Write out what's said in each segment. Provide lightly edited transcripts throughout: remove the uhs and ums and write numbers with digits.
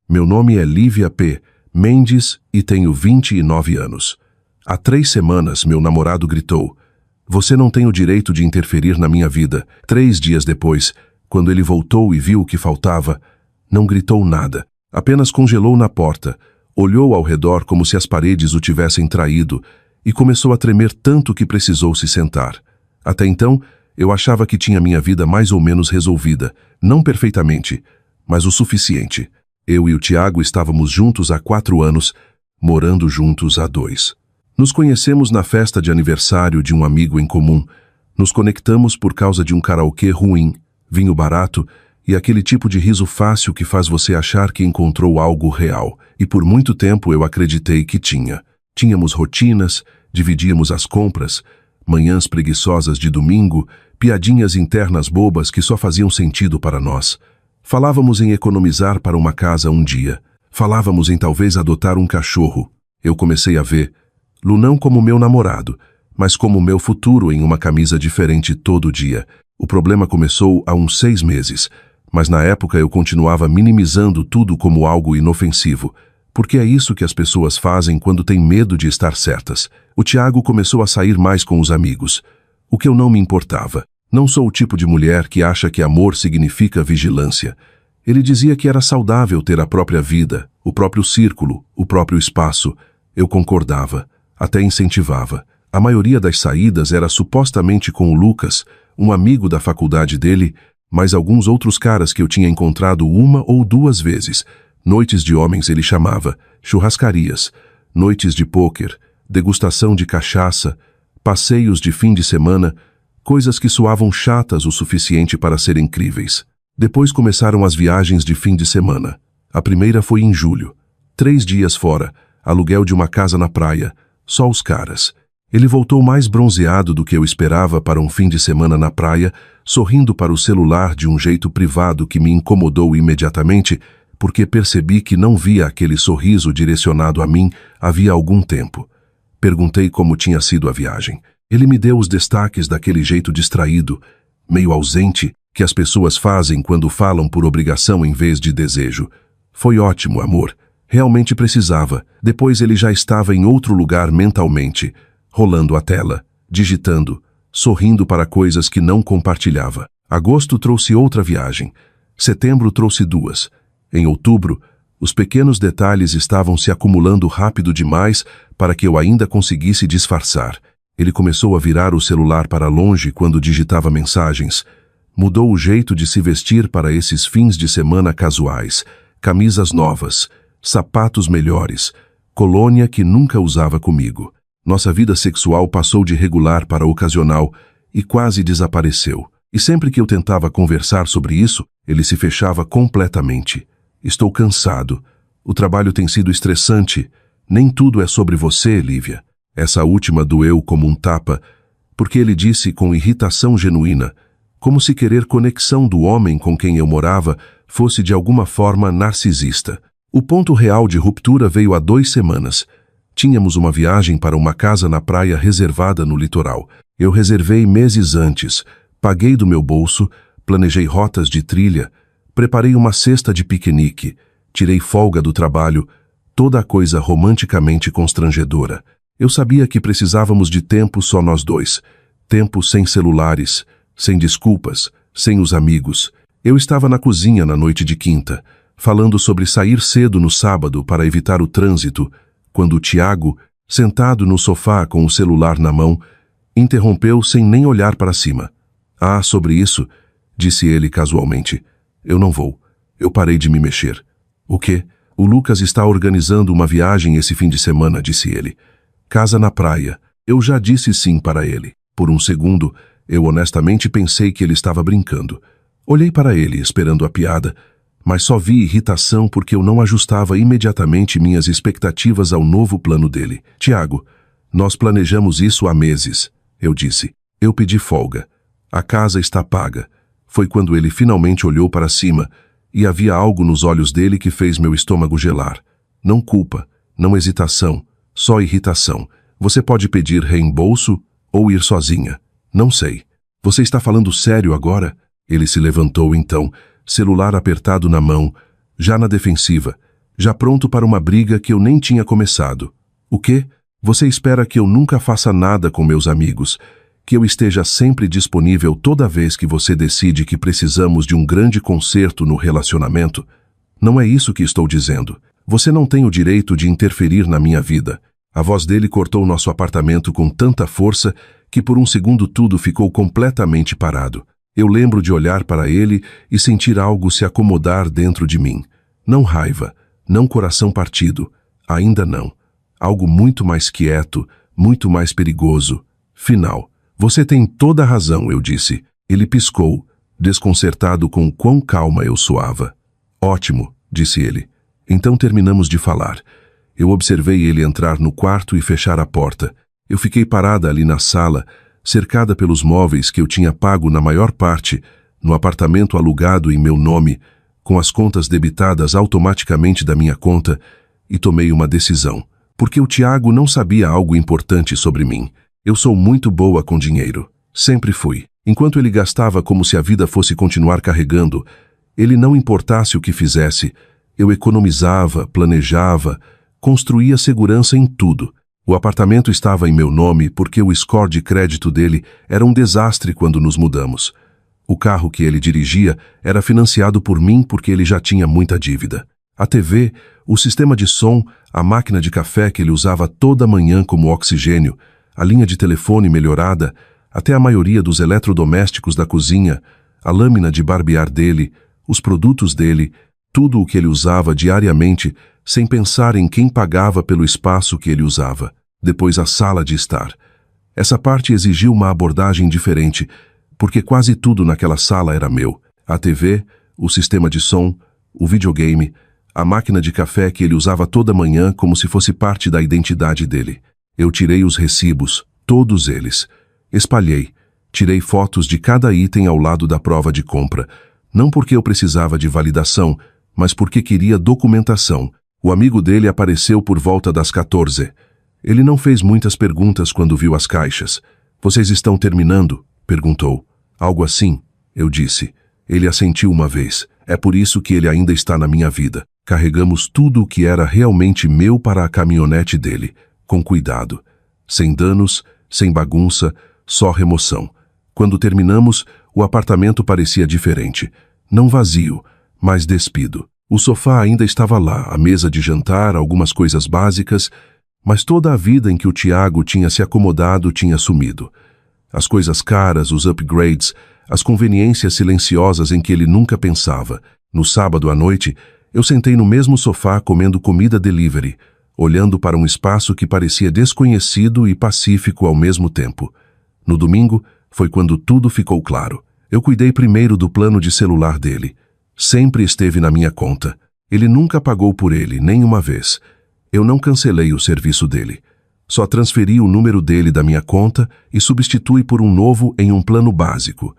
Meu nome é Lívia P. Mendes e tenho 29 anos. Há 3 semanas, meu namorado gritou: "Você não tem o direito de interferir na minha vida." 3 dias depois, quando ele voltou e viu o que faltava, não gritou nada. Apenas congelou na porta, olhou ao redor como se as paredes o tivessem traído e começou a tremer tanto que precisou se sentar. Até então, eu achava que tinha minha vida mais ou menos resolvida, não perfeitamente, mas o suficiente. Eu e o Tiago estávamos juntos há 4 anos, morando juntos há 2. Nos conhecemos na festa de aniversário de um amigo em comum. Nos conectamos por causa de um karaokê ruim, vinho barato e aquele tipo de riso fácil que faz você achar que encontrou algo real. E por muito tempo eu acreditei que tinha. Tínhamos rotinas, dividíamos as compras, manhãs preguiçosas de domingo, piadinhas internas bobas que só faziam sentido para nós. Falávamos em economizar para uma casa um dia. Falávamos em talvez adotar um cachorro. Eu comecei a ver Lu não como meu namorado, mas como meu futuro em uma camisa diferente todo dia. O problema começou há uns 6 meses, mas na época eu continuava minimizando tudo como algo inofensivo, porque é isso que as pessoas fazem quando têm medo de estar certas. O Tiago começou a sair mais com os amigos, o que eu não me importava. Não sou o tipo de mulher que acha que amor significa vigilância. Ele dizia que era saudável ter a própria vida, o próprio círculo, o próprio espaço. Eu concordava, até incentivava. A maioria das saídas era supostamente com o Lucas, um amigo da faculdade dele, mas alguns outros caras que eu tinha encontrado 1 ou 2 vezes. Noites de homens ele chamava, churrascarias, noites de pôquer, degustação de cachaça, passeios de fim de semana, coisas que soavam chatas o suficiente para serem incríveis. Depois começaram as viagens de fim de semana. A primeira foi em julho. 3 dias fora, aluguel de uma casa na praia, só os caras. Ele voltou mais bronzeado do que eu esperava para um fim de semana na praia, sorrindo para o celular de um jeito privado que me incomodou imediatamente, porque percebi que não via aquele sorriso direcionado a mim havia algum tempo. Perguntei como tinha sido a viagem. Ele me deu os destaques daquele jeito distraído, meio ausente, que as pessoas fazem quando falam por obrigação em vez de desejo. Foi ótimo, amor. Realmente precisava. Depois ele já estava em outro lugar mentalmente, rolando a tela, digitando, sorrindo para coisas que não compartilhava. Agosto trouxe outra viagem. Setembro trouxe 2. Em outubro, os pequenos detalhes estavam se acumulando rápido demais para que eu ainda conseguisse disfarçar. Ele começou a virar o celular para longe quando digitava mensagens. Mudou o jeito de se vestir para esses fins de semana casuais. Camisas novas, sapatos melhores, colônia que nunca usava comigo. Nossa vida sexual passou de regular para ocasional e quase desapareceu. E sempre que eu tentava conversar sobre isso, ele se fechava completamente. Estou cansado. O trabalho tem sido estressante. Nem tudo é sobre você, Lívia. Essa última doeu como um tapa, porque ele disse com irritação genuína, como se querer conexão do homem com quem eu morava fosse de alguma forma narcisista. O ponto real de ruptura veio há 2 semanas. Tínhamos uma viagem para uma casa na praia reservada no litoral. Eu reservei meses antes, paguei do meu bolso, planejei rotas de trilha, preparei uma cesta de piquenique, tirei folga do trabalho, toda a coisa romanticamente constrangedora. Eu sabia que precisávamos de tempo só nós 2. Tempo sem celulares, sem desculpas, sem os amigos. Eu estava na cozinha na noite de quinta, falando sobre sair cedo no sábado para evitar o trânsito, quando o Tiago, sentado no sofá com o celular na mão, interrompeu sem nem olhar para cima. "Ah, sobre isso", disse ele casualmente. "Eu não vou." Eu parei de me mexer. "O quê?" "O Lucas está organizando uma viagem esse fim de semana", disse ele. "Casa na praia." Eu já disse sim para ele. Por um segundo, eu honestamente pensei que ele estava brincando. Olhei para ele, esperando a piada, mas só vi irritação porque eu não ajustava imediatamente minhas expectativas ao novo plano dele. "Tiago, nós planejamos isso há meses", eu disse. "Eu pedi folga. A casa está paga." Foi quando ele finalmente olhou para cima, e havia algo nos olhos dele que fez meu estômago gelar. Não culpa, não hesitação, só irritação. "Você pode pedir reembolso ou ir sozinha?" "Não sei." "Você está falando sério agora?" Ele se levantou então, celular apertado na mão, já na defensiva. já pronto para uma briga que eu nem tinha começado. O quê? Você espera que eu nunca faça nada com meus amigos, que eu esteja sempre disponível toda vez que você decide que precisamos de um grande conserto no relacionamento? Não é isso que estou dizendo. Você não tem o direito de interferir na minha vida. A voz dele cortou nosso apartamento com tanta força que por um segundo tudo ficou completamente parado. Eu lembro de olhar para ele e sentir algo se acomodar dentro de mim. Não raiva, não coração partido, ainda não. Algo muito mais quieto, muito mais perigoso. Final. Você tem toda a razão, eu disse. Ele piscou, desconcertado com quão calma eu soava. Ótimo, disse ele. Então terminamos de falar. Eu observei ele entrar no quarto e fechar a porta. Eu fiquei parada ali na sala, cercada pelos móveis que eu tinha pago na maior parte, no apartamento alugado em meu nome, com as contas debitadas automaticamente da minha conta, e tomei uma decisão. Porque o Tiago não sabia algo importante sobre mim. Eu sou muito boa com dinheiro. Sempre fui. Enquanto ele gastava como se a vida fosse continuar carregando, ele não importasse o que fizesse, eu economizava, planejava, construía segurança em tudo. O apartamento estava em meu nome porque o score de crédito dele era um desastre quando nos mudamos. O carro que ele dirigia era financiado por mim porque ele já tinha muita dívida. A TV, o sistema de som, a máquina de café que ele usava toda manhã como oxigênio, a linha de telefone melhorada, até a maioria dos eletrodomésticos da cozinha, a lâmina de barbear dele, os produtos dele, tudo o que ele usava diariamente, sem pensar em quem pagava pelo espaço que ele usava. Depois a sala de estar. Essa parte exigiu uma abordagem diferente, porque quase tudo naquela sala era meu. A TV, o sistema de som, o videogame, a máquina de café que ele usava toda manhã como se fosse parte da identidade dele. Eu tirei os recibos, todos eles. Espalhei. Tirei fotos de cada item ao lado da prova de compra. Não porque eu precisava de validação, mas porque queria documentação. O amigo dele apareceu por volta das 14. Ele não fez muitas perguntas quando viu as caixas. Vocês estão terminando? Perguntou. Algo assim, eu disse. Ele assentiu uma vez. É por isso que ele ainda está na minha vida. Carregamos tudo o que era realmente meu para a caminhonete dele, com cuidado. Sem danos, sem bagunça, só remoção. Quando terminamos, o apartamento parecia diferente. Não vazio, mas despido. O sofá ainda estava lá, a mesa de jantar, algumas coisas básicas, mas toda a vida em que o Tiago tinha se acomodado tinha sumido. As coisas caras, os upgrades, as conveniências silenciosas em que ele nunca pensava. No sábado à noite, eu sentei no mesmo sofá comendo comida delivery, olhando para um espaço que parecia desconhecido e pacífico ao mesmo tempo. No domingo, foi quando tudo ficou claro. Eu cuidei primeiro do plano de celular dele. Sempre esteve na minha conta. Ele nunca pagou por ele, nem uma vez. Eu não cancelei o serviço dele. Só transferi o número dele da minha conta e substituí por um novo em um plano básico.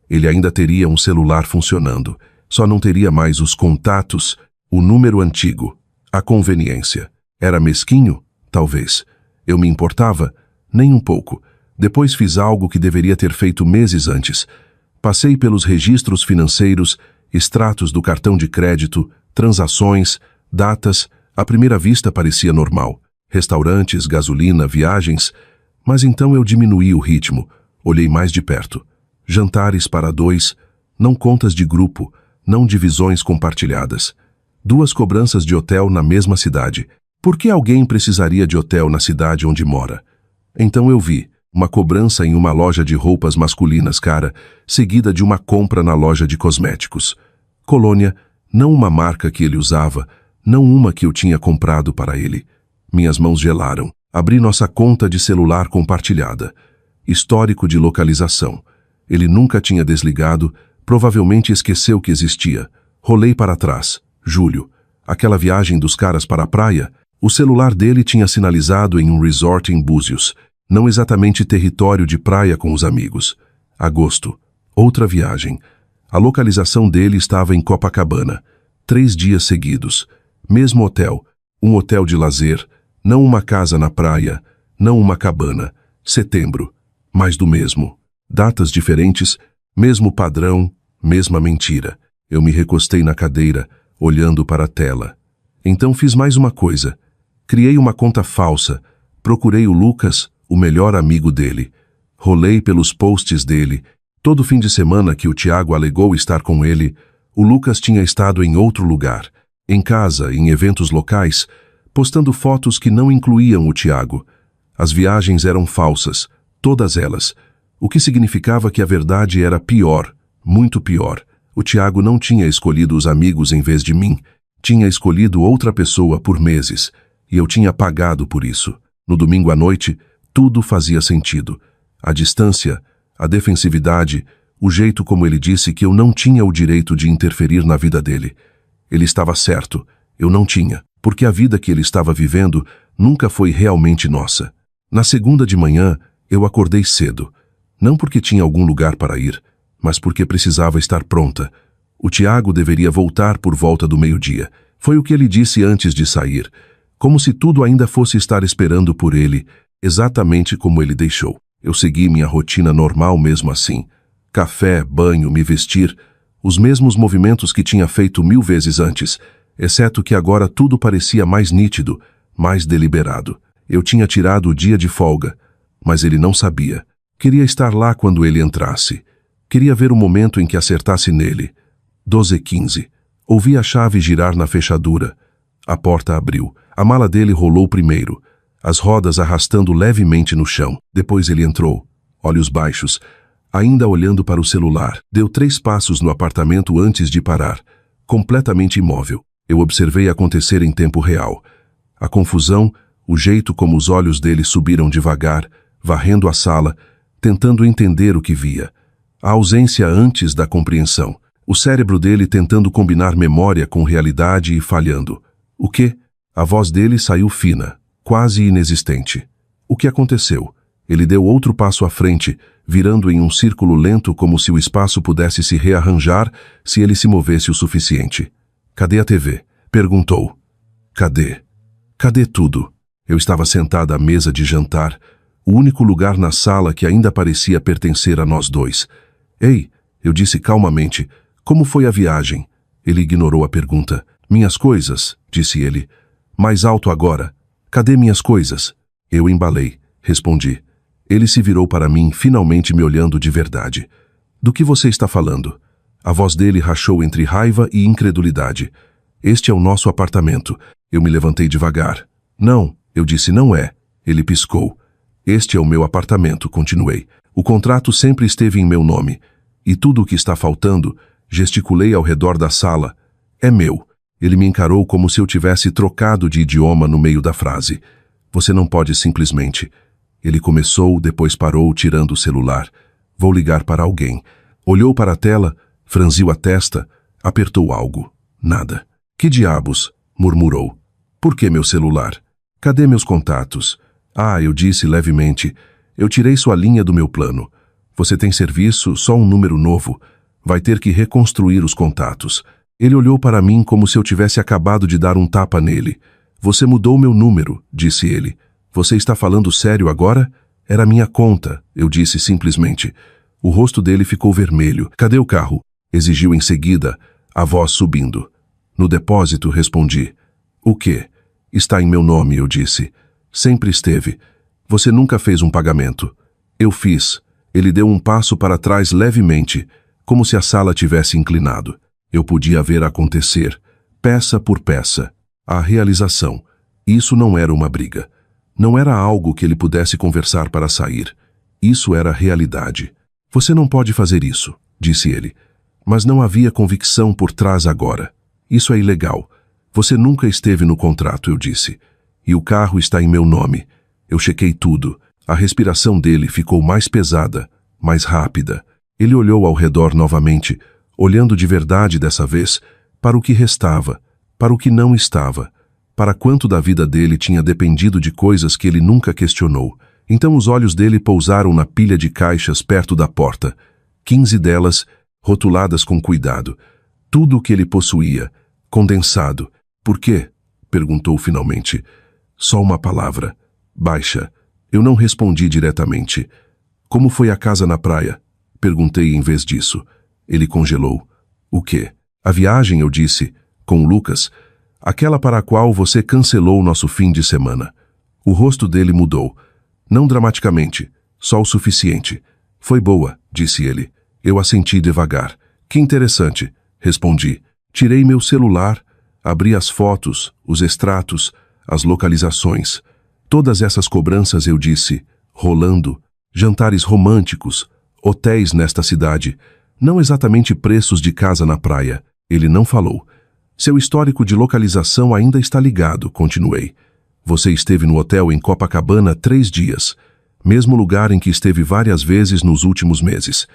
Ele ainda teria um celular funcionando. Só não teria mais os contatos, o número antigo, a conveniência. Era mesquinho? Talvez. Eu me importava? Nem um pouco. Depois fiz algo que deveria ter feito meses antes. Passei pelos registros financeiros, extratos do cartão de crédito, transações, datas. À primeira vista parecia normal. Restaurantes, gasolina, viagens. Mas então eu diminuí o ritmo. Olhei mais de perto. Jantares para dois, não contas de grupo, não divisões compartilhadas. 2 cobranças de hotel na mesma cidade. Por que alguém precisaria de hotel na cidade onde mora? Então eu vi uma cobrança em uma loja de roupas masculinas cara, seguida de uma compra na loja de cosméticos. Colônia, não uma marca que ele usava, não uma que eu tinha comprado para ele. Minhas mãos gelaram. Abri nossa conta de celular compartilhada. Histórico de localização. Ele nunca tinha desligado, provavelmente esqueceu que existia. Rolei para trás. Julho. Aquela viagem dos caras para a praia, o celular dele tinha sinalizado em um resort em Búzios, não exatamente território de praia com os amigos. Agosto. Outra viagem. A localização dele estava em Copacabana. 3 dias seguidos. Mesmo hotel. Um hotel de lazer. Não uma casa na praia. Não uma cabana. Setembro. Mais do mesmo. Datas diferentes. Mesmo padrão. Mesma mentira. Eu me recostei na cadeira, olhando para a tela. Então fiz mais uma coisa. Criei uma conta falsa. Procurei o Lucas, o melhor amigo dele. Rolei pelos posts dele. Todo fim de semana que o Tiago alegou estar com ele, o Lucas tinha estado em outro lugar, em casa, em eventos locais, postando fotos que não incluíam o Tiago. As viagens eram falsas, todas elas, o que significava que a verdade era pior, muito pior. O Tiago não tinha escolhido os amigos em vez de mim, tinha escolhido outra pessoa por meses, e eu tinha pagado por isso. No domingo à noite, tudo fazia sentido. A distância, a defensividade, o jeito como ele disse que eu não tinha o direito de interferir na vida dele. Ele estava certo, eu não tinha, porque a vida que ele estava vivendo nunca foi realmente nossa. Na segunda de manhã, eu acordei cedo. Não porque tinha algum lugar para ir, mas porque precisava estar pronta. O Tiago deveria voltar por volta do meio-dia. Foi o que ele disse antes de sair, como se tudo ainda fosse estar esperando por ele, exatamente como ele deixou. Eu segui minha rotina normal mesmo assim. Café, banho, me vestir, os mesmos movimentos que tinha feito 1000 vezes antes, exceto que agora tudo parecia mais nítido, mais deliberado. Eu tinha tirado o dia de folga, mas ele não sabia. Queria estar lá quando ele entrasse. Queria ver o momento em que acertasse nele. 12h15. Ouvi a chave girar na fechadura. A porta abriu. A mala dele rolou primeiro, as rodas arrastando levemente no chão. Depois ele entrou, olhos baixos, ainda olhando para o celular. Deu 3 passos no apartamento antes de parar, completamente imóvel. Eu observei acontecer em tempo real. A confusão, o jeito como os olhos dele subiram devagar, varrendo a sala, tentando entender o que via. A ausência antes da compreensão. O cérebro dele tentando combinar memória com realidade e falhando. O quê? A voz dele saiu fina, quase inexistente. O que aconteceu? Ele deu outro passo à frente, virando em um círculo lento como se o espaço pudesse se rearranjar se ele se movesse o suficiente. Cadê a TV? Perguntou. Cadê? Cadê tudo? Eu estava sentada à mesa de jantar, o único lugar na sala que ainda parecia pertencer a nós dois. Ei, eu disse calmamente, como foi a viagem? Ele ignorou a pergunta. Minhas coisas, disse ele. Mais alto agora. Cadê minhas coisas? Eu embalei, respondi. Ele se virou para mim, finalmente me olhando de verdade. Do que você está falando? A voz dele rachou entre raiva e incredulidade. Este é o nosso apartamento. Eu me levantei devagar. Não, eu disse não é. Ele piscou. Este é o meu apartamento, continuei. O contrato sempre esteve em meu nome. E tudo o que está faltando, gesticulei ao redor da sala, é meu. Ele me encarou como se eu tivesse trocado de idioma no meio da frase. Você não pode simplesmente... Ele começou, depois parou, tirando o celular. Vou ligar para alguém. Olhou para a tela, franziu a testa, apertou algo. Nada. Que diabos? Murmurou. Por que meu celular? Cadê meus contatos? Ah, eu disse levemente. Eu tirei sua linha do meu plano. Você tem serviço, só um número novo. Vai ter que reconstruir os contatos. Ele olhou para mim como se eu tivesse acabado de dar um tapa nele. Você mudou meu número, disse ele. Você está falando sério agora? Era minha conta, eu disse simplesmente. O rosto dele ficou vermelho. Cadê o carro? Exigiu em seguida, a voz subindo. No depósito, respondi. O quê? Está em meu nome, eu disse. Sempre esteve. Você nunca fez um pagamento. Eu fiz. Ele deu um passo para trás levemente, como se a sala tivesse inclinado. Eu podia ver acontecer, peça por peça, a realização. Isso não era uma briga. Não era algo que ele pudesse conversar para sair. Isso era realidade. Você não pode fazer isso, disse ele. Mas não havia convicção por trás agora. Isso é ilegal. Você nunca esteve no contrato, eu disse. E o carro está em meu nome. Eu chequei tudo. A respiração dele ficou mais pesada, mais rápida. Ele olhou ao redor novamente, olhando de verdade dessa vez para o que restava, para o que não estava, para quanto da vida dele tinha dependido de coisas que ele nunca questionou. Então os olhos dele pousaram na pilha de caixas perto da porta, 15 delas rotuladas com cuidado. Tudo o que ele possuía, condensado. Por quê? Perguntou finalmente. Só uma palavra. Baixa. Eu não respondi diretamente. Como foi a casa na praia? Perguntei em vez disso. Ele congelou. O quê? A viagem, eu disse. Com o Lucas. Aquela para a qual você cancelou nosso fim de semana. O rosto dele mudou. Não dramaticamente, só o suficiente. Foi boa, disse ele. Eu assenti devagar. Que interessante, respondi. Tirei meu celular, abri as fotos, os extratos, as localizações. Todas essas cobranças, eu disse, rolando. Jantares românticos, hotéis nesta cidade. Não exatamente preços de casa na praia. Ele não falou. Seu histórico de localização ainda está ligado, continuei. Você esteve no hotel em Copacabana 3 dias. Mesmo lugar em que esteve várias vezes nos últimos meses.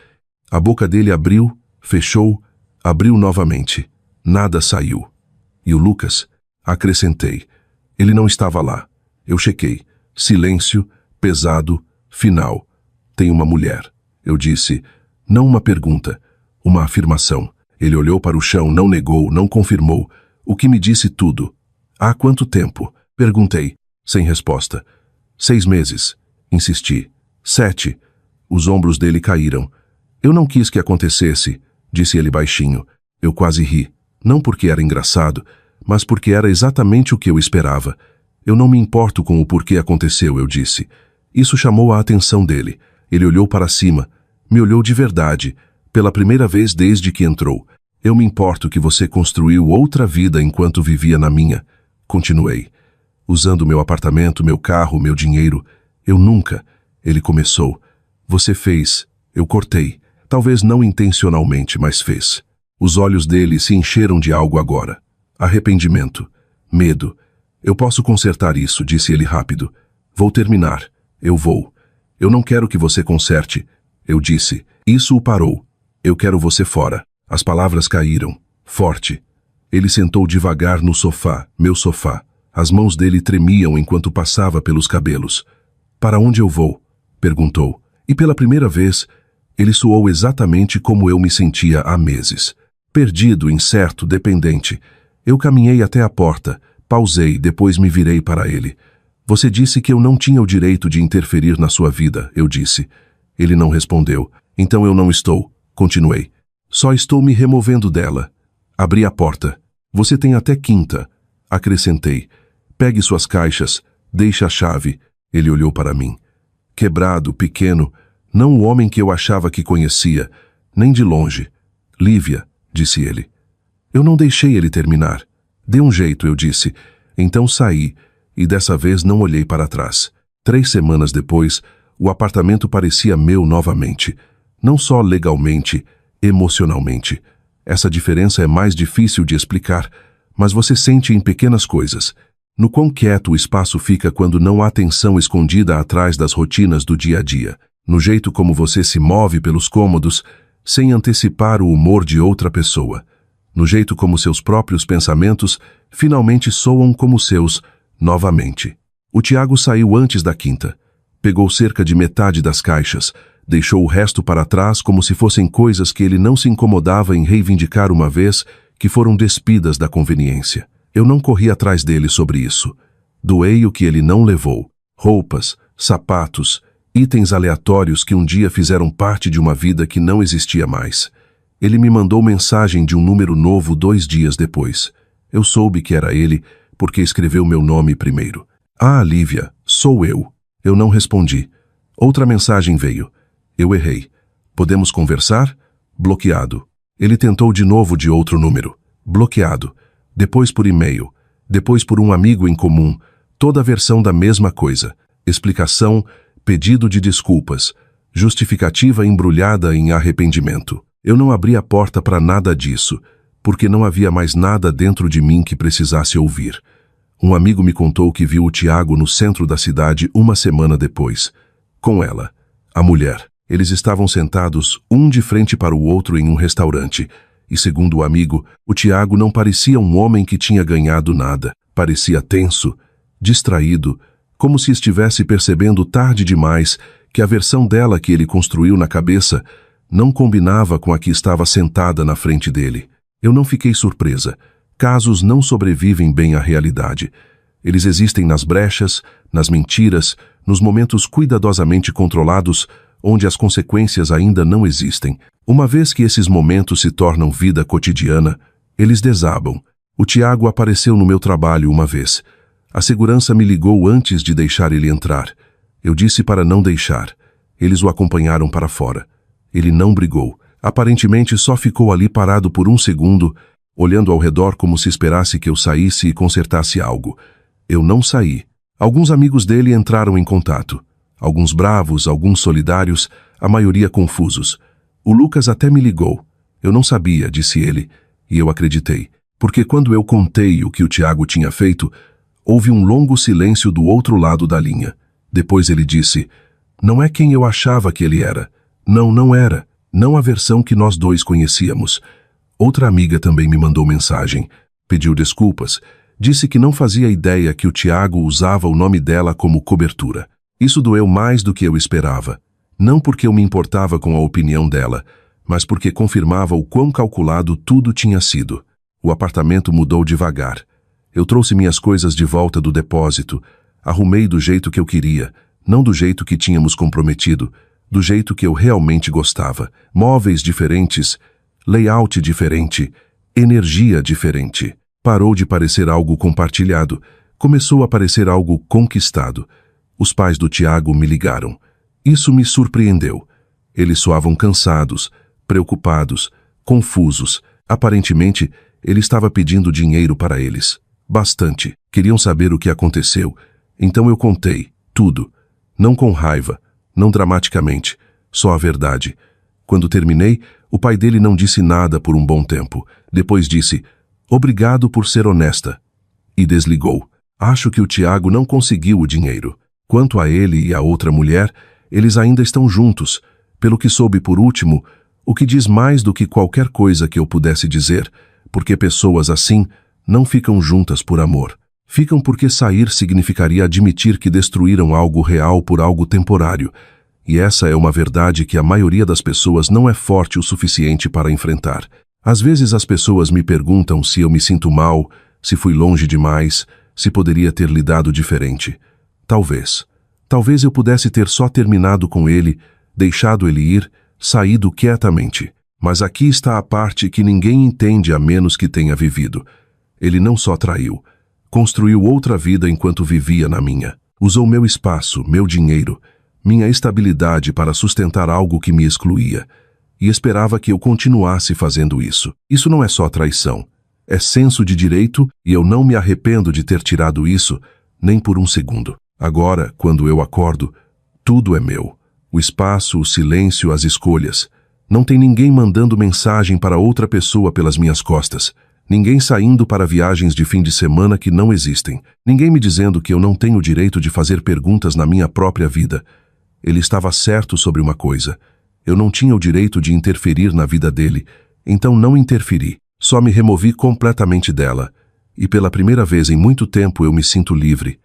A boca dele abriu, fechou, abriu novamente. Nada saiu. E o Lucas? Acrescentei. Ele não estava lá. Eu chequei. Silêncio, pesado, final. Tem uma mulher. Eu disse. Não uma pergunta, uma afirmação. Ele olhou para o chão, não negou, não confirmou. O que me disse tudo. Há quanto tempo? Perguntei, sem resposta. 6 meses. Insisti. 7. Os ombros dele caíram. Eu não quis que acontecesse, disse ele baixinho. Eu quase ri. Não porque era engraçado, mas porque era exatamente o que eu esperava. Eu não me importo com o porquê aconteceu, eu disse. Isso chamou a atenção dele. Ele olhou para cima. Me olhou de verdade, pela primeira vez desde que entrou. Eu me importo que você construiu outra vida enquanto vivia na minha. Continuei. Usando meu apartamento, meu carro, meu dinheiro. Eu nunca. Ele começou. Você fez. Eu cortei. Talvez não intencionalmente, mas fez. Os olhos dele se encheram de algo agora. Arrependimento. Medo. Eu posso consertar isso, disse ele rápido. Vou terminar. Eu vou. Eu não quero que você conserte. Eu disse. Isso o parou. Eu quero você fora. As palavras caíram. Forte. Ele sentou devagar no sofá, meu sofá. As mãos dele tremiam enquanto passava pelos cabelos. Para onde eu vou? Perguntou. E pela primeira vez, ele soou exatamente como eu me sentia há meses. Perdido, incerto, dependente. Eu caminhei até a porta, pausei, depois me virei para ele. Você disse que eu não tinha o direito de interferir na sua vida, eu disse. Ele não respondeu. Então eu não estou. Continuei. Só estou me removendo dela. Abri a porta. Você tem até quinta. Acrescentei. Pegue suas caixas. Deixe a chave. Ele olhou para mim. Quebrado, pequeno. Não o homem que eu achava que conhecia. Nem de longe. Lívia, disse ele. Eu não deixei ele terminar. Dê um jeito, eu disse. Então saí. E dessa vez não olhei para trás. 3 semanas depois, o apartamento parecia meu novamente. Não só legalmente, emocionalmente. Essa diferença é mais difícil de explicar, mas você sente em pequenas coisas. No quão quieto o espaço fica quando não há tensão escondida atrás das rotinas do dia a dia. No jeito como você se move pelos cômodos, sem antecipar o humor de outra pessoa. No jeito como seus próprios pensamentos finalmente soam como seus, novamente. O Tiago saiu antes da quinta. Pegou cerca de metade das caixas, deixou o resto para trás como se fossem coisas que ele não se incomodava em reivindicar uma vez que foram despidas da conveniência. Eu não corri atrás dele sobre isso. Doei o que ele não levou. Roupas, sapatos, itens aleatórios que um dia fizeram parte de uma vida que não existia mais. Ele me mandou mensagem de um número novo 2 dias depois. Eu soube que era ele porque escreveu meu nome primeiro. Ah, Lívia, sou eu. Eu não respondi. Outra mensagem veio. Eu errei. Podemos conversar? Bloqueado. Ele tentou de novo de outro número. Bloqueado. Depois por e-mail. Depois por um amigo em comum. Toda a versão da mesma coisa. Explicação, pedido de desculpas. Justificativa embrulhada em arrependimento. Eu não abri a porta para nada disso, porque não havia mais nada dentro de mim que precisasse ouvir. Um amigo me contou que viu o Tiago no centro da cidade 1 semana depois. Com ela, a mulher. Eles estavam sentados, um de frente para o outro em um restaurante. E segundo o amigo, o Tiago não parecia um homem que tinha ganhado nada. Parecia tenso, distraído, como se estivesse percebendo tarde demais que a versão dela que ele construiu na cabeça não combinava com a que estava sentada na frente dele. Eu não fiquei surpresa. Casos não sobrevivem bem à realidade. Eles existem nas brechas, nas mentiras, nos momentos cuidadosamente controlados, onde as consequências ainda não existem. Uma vez que esses momentos se tornam vida cotidiana, eles desabam. O Tiago apareceu no meu trabalho uma vez. A segurança me ligou antes de deixar ele entrar. Eu disse para não deixar. Eles o acompanharam para fora. Ele não brigou. Aparentemente só ficou ali parado por um segundo, olhando ao redor como se esperasse que eu saísse e consertasse algo. Eu não saí. Alguns amigos dele entraram em contato. Alguns bravos, alguns solidários, a maioria confusos. O Lucas até me ligou. Eu não sabia, disse ele, e eu acreditei. Porque quando eu contei o que o Tiago tinha feito, houve um longo silêncio do outro lado da linha. Depois ele disse, não é quem eu achava que ele era. Não, não era. Não a versão que nós dois conhecíamos. Outra amiga também me mandou mensagem. Pediu desculpas. Disse que não fazia ideia que o Tiago usava o nome dela como cobertura. Isso doeu mais do que eu esperava. Não porque eu me importava com a opinião dela, mas porque confirmava o quão calculado tudo tinha sido. O apartamento mudou devagar. Eu trouxe minhas coisas de volta do depósito. Arrumei do jeito que eu queria, não do jeito que tínhamos comprometido, do jeito que eu realmente gostava. Móveis diferentes, layout diferente, energia diferente. Parou de parecer algo compartilhado, começou a parecer algo conquistado. Os pais do Tiago me ligaram. Isso me surpreendeu. Eles soavam cansados, preocupados, confusos. Aparentemente, ele estava pedindo dinheiro para eles. Bastante. Queriam saber o que aconteceu. Então eu contei, tudo. Não com raiva, não dramaticamente, só a verdade. Quando terminei, o pai dele não disse nada por um bom tempo. Depois disse, obrigado por ser honesta. E desligou. Acho que o Tiago não conseguiu o dinheiro. Quanto a ele e a outra mulher, eles ainda estão juntos. Pelo que soube por último, o que diz mais do que qualquer coisa que eu pudesse dizer, porque pessoas assim não ficam juntas por amor. Ficam porque sair significaria admitir que destruíram algo real por algo temporário. E essa é uma verdade que a maioria das pessoas não é forte o suficiente para enfrentar. Às vezes as pessoas me perguntam se eu me sinto mal, se fui longe demais, se poderia ter lidado diferente. Talvez. Talvez eu pudesse ter só terminado com ele, deixado ele ir, saído quietamente. Mas aqui está a parte que ninguém entende a menos que tenha vivido. Ele não só traiu, construiu outra vida enquanto vivia na minha. Usou meu espaço, meu dinheiro, minha estabilidade para sustentar algo que me excluía. E esperava que eu continuasse fazendo isso. Isso não é só traição. É senso de direito e eu não me arrependo de ter tirado isso, nem por um segundo. Agora, quando eu acordo, tudo é meu. O espaço, o silêncio, as escolhas. Não tem ninguém mandando mensagem para outra pessoa pelas minhas costas. Ninguém saindo para viagens de fim de semana que não existem. Ninguém me dizendo que eu não tenho o direito de fazer perguntas na minha própria vida. Ele estava certo sobre uma coisa. Eu não tinha o direito de interferir na vida dele, então não interferi. Só me removi completamente dela. E pela primeira vez em muito tempo eu me sinto livre.